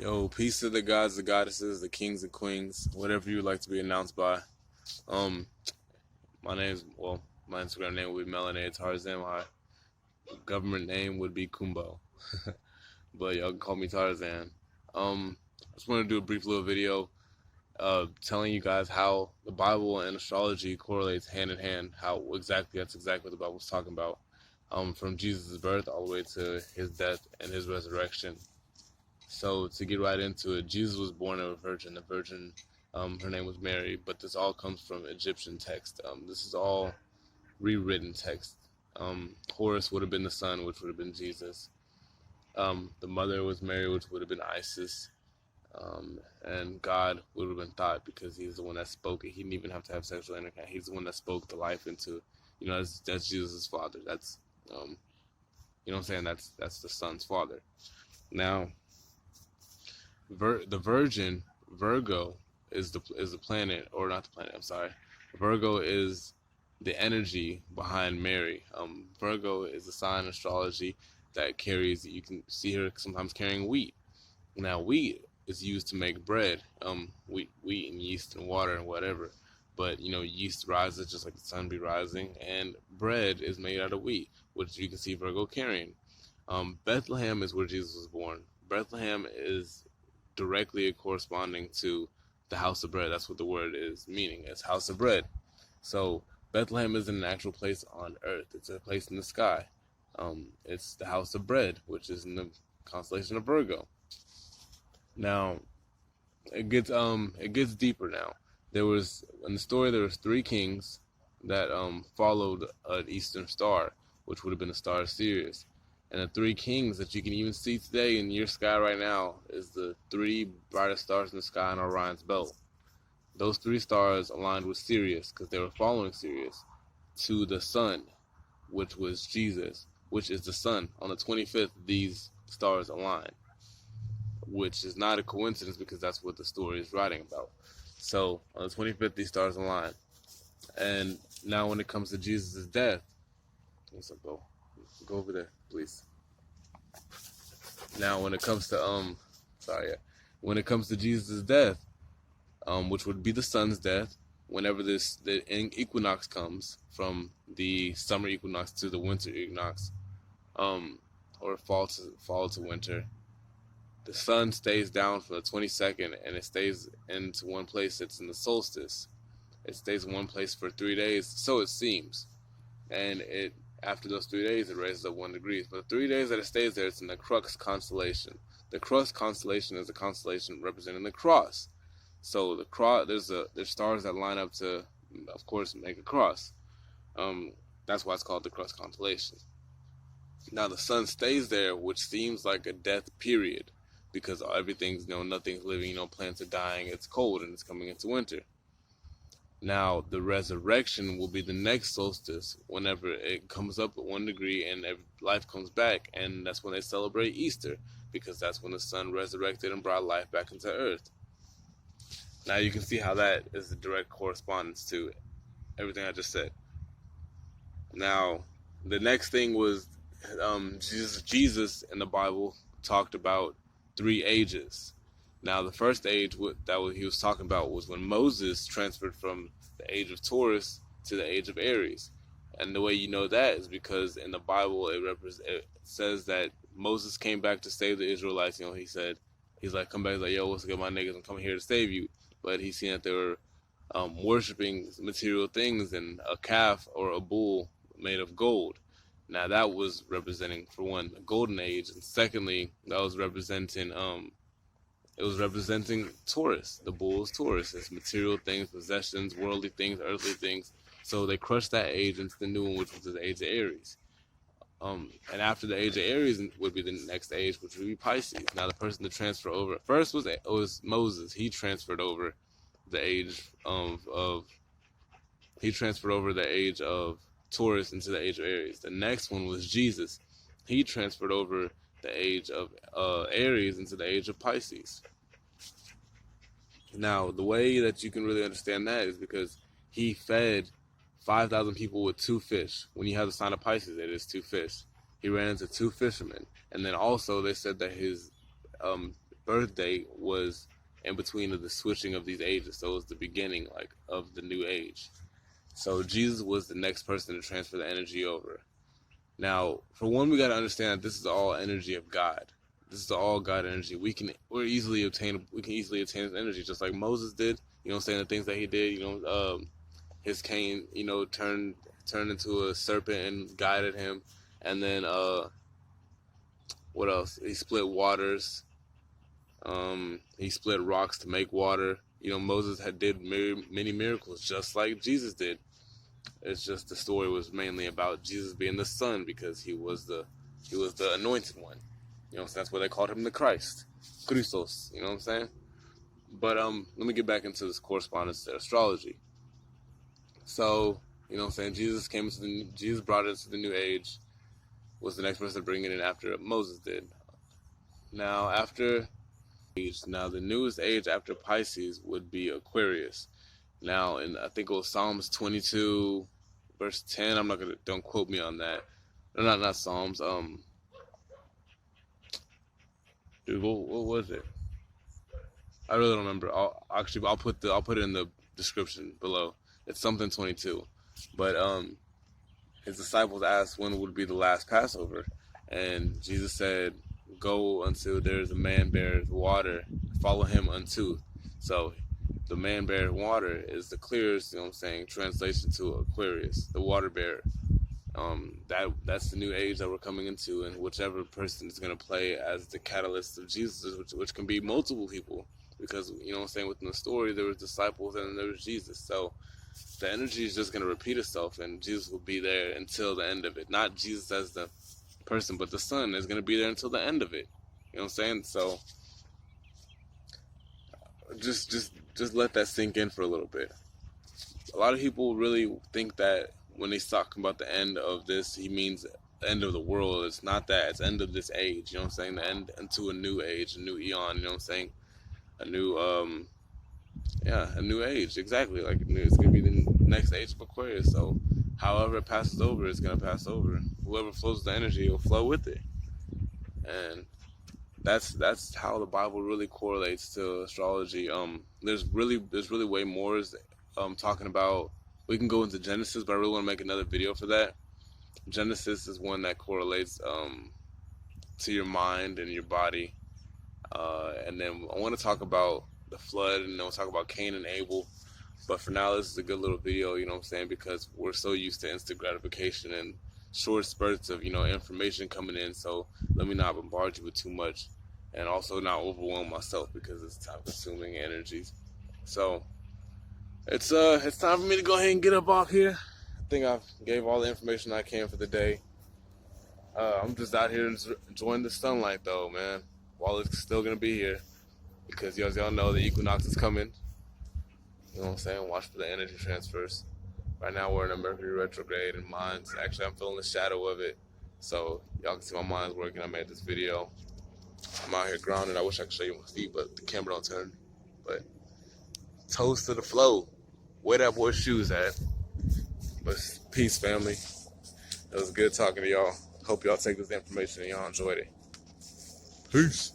Yo, peace to the gods, the goddesses, the kings and queens, whatever you would like to be announced by. Um, my Instagram name would be Melanated Tarzan. My government name would be Kumbo, but y'all can call me Tarzan. I just want to do a brief little video, telling you guys how the Bible and astrology correlates hand in hand. That's exactly what the Bible was talking about. From Jesus' birth all the way to his death and his resurrection. So to get right into it, Jesus was born of a virgin. The virgin, her name was Mary, but this all comes from Egyptian text. This is all rewritten text. Horus would have been the son, which would have been Jesus. The mother was Mary, which would have been Isis. And God would have been Thought, because he's the one that spoke it. He didn't even have to have sexual intercourse. He's the one that spoke the life into, that's Jesus' father. That's, you know what I'm saying? That's the son's father. Now, the Virgin, Virgo, is the planet, or not the planet, I'm sorry. Virgo is the energy behind Mary. Virgo is a sign in astrology that carries, you can see her sometimes carrying wheat. Now, wheat is used to make bread, wheat and yeast and water and whatever. But, yeast rises just like the sun be rising, and bread is made out of wheat, which you can see Virgo carrying. Bethlehem is where Jesus was born. Bethlehem is directly corresponding to the house of bread. That's what the word is meaning. It's house of bread. So Bethlehem isn't an actual place on earth. It's a place in the sky. It's the house of bread, which is in the constellation of Virgo. Now, it gets deeper now. In the story, there was 3 kings that followed an eastern star, which would have been the star of Sirius. And the 3 kings that you can even see today in your sky right now is the 3 brightest stars in the sky in Orion's belt. Those 3 stars aligned with Sirius, because they were following Sirius, to the sun, which was Jesus, which is the sun. On the 25th, these stars align, which is not a coincidence, because that's what the story is writing about. So on the 25th, these stars align. And now when it comes to Jesus' death, what's up, bro? Go over there, please. Now, when it comes to when it comes to Jesus' death, which would be the sun's death, whenever the equinox comes, from the summer equinox to the winter equinox, or fall to winter, the sun stays down for the 22nd, and it stays into one place. It's in the solstice. It stays in one place for 3 days, so it seems, and after those 3 days, it raises up 1 degree. But the 3 days that it stays there, it's in the Crux constellation. The Crux constellation is a constellation representing the cross. So the cross, there's stars that line up to, of course, make a cross. That's why it's called the Crux constellation. Now the sun stays there, which seems like a death period, because everything's, nothing's living. Plants are dying. It's cold and it's coming into winter. Now, the resurrection will be the next solstice, whenever it comes up at 1 degree and life comes back, and that's when they celebrate Easter, because that's when the sun resurrected and brought life back into earth. Now, you can see how that is a direct correspondence to everything I just said. Now, the next thing was Jesus in the Bible talked about 3 ages. Now, the first age he was talking about was when Moses transferred from the age of Taurus to the age of Aries. And the way you know that is because in the Bible, it says that Moses came back to save the Israelites. He's like, come back, he's like, yo, what's good, my niggas? I'm coming here to save you. But he's seen that they were worshiping material things and a calf or a bull made of gold. Now, that was representing, for one, the golden age. And secondly, that was representing it was representing Taurus. The bull is Taurus. It's material things, possessions, worldly things, earthly things. So they crushed that age into the new one, which was the age of Aries. And after the age of Aries would be the next age, which would be Pisces. Now, the person to transfer over first was Moses. He transferred over the age of Taurus into the age of Aries. The next one was Jesus. He transferred over the age of Aries into the age of Pisces. Now, the way that you can really understand that is because he fed 5,000 people with 2 fish. When you have the sign of Pisces, it is 2 fish. He ran into 2 fishermen. And then also they said that his birth date was in between of the switching of these ages. So it was the beginning, like, of the new age. So Jesus was the next person to transfer the energy over. Now, for one, we got to understand that this is all energy of God. This is all God energy. We can easily obtain his energy, just like Moses did. You know what I'm saying? The things that he did, his cane, turned into a serpent and guided him. And then what else? He split waters. He split rocks to make water. Moses did many miracles, just like Jesus did. It's just the story was mainly about Jesus being the Son, because he was the anointed one. So that's why they called him the Christ, Christos. You know what I'm saying? But let me get back into this correspondence to astrology. So Jesus brought us to the new age. Was the next person to bring it in after Moses did. Now the newest age after Pisces would be Aquarius. Now, I think it was Psalms 22, verse 10. Don't quote me on that. No, not Psalms. Dude, what was it? I really don't remember. I'll put it in the description below. It's something 22. But his disciples asked when would be the last Passover, and Jesus said, "Go until there's a man bears water, follow him unto." So the man bearer water is the clearest, translation to Aquarius, the water bearer. That's the new age that we're coming into, and whichever person is going to play as the catalyst of Jesus, which can be multiple people, because within the story there was disciples and there was Jesus. So the energy is just going to repeat itself, and Jesus will be there until the end of it. Not Jesus as the person, but the Son is going to be there until the end of it. You know what I'm saying? So just let that sink in for a little bit. A lot of people really think that when they talk about the end of this, he means the end of the world. It's not that. It's the end of this age. You know what I'm saying? The end into a new age, a new eon. You know what I'm saying? A new age. Exactly. Like, it's gonna be the next age of Aquarius. So, however it passes over, it's gonna pass over. Whoever flows the energy will flow with it, and that's how the Bible really correlates to astrology. There's really way more talking about. We can go into Genesis, but I really want to make another video for that. Genesis is one that correlates to your mind and your body, and then I want to talk about the flood, and then we'll talk about Cain and Abel. But for now, this is a good little video, you know what I'm saying, because we're so used to instant gratification and short spurts of information coming in. So let me not bombard you with too much, and also not overwhelm myself, because it's time-consuming energies. So it's time for me to go ahead and get up off here. I think I've gave all the information I can for the day. I'm just out here enjoying the sunlight, though, man, while it's still gonna be here, because as y'all know, the equinox is coming. You know what I'm saying? Watch for the energy transfers. Right now we're in a Mercury retrograde, and actually I'm feeling the shadow of it. So y'all can see my mind's working. I made this video. I'm out here grounded. I wish I could show you my feet, but the camera don't turn. But toes to the flow. Where that boy's shoes at? But peace, family. It was good talking to y'all. Hope y'all take this information and y'all enjoyed it. Peace.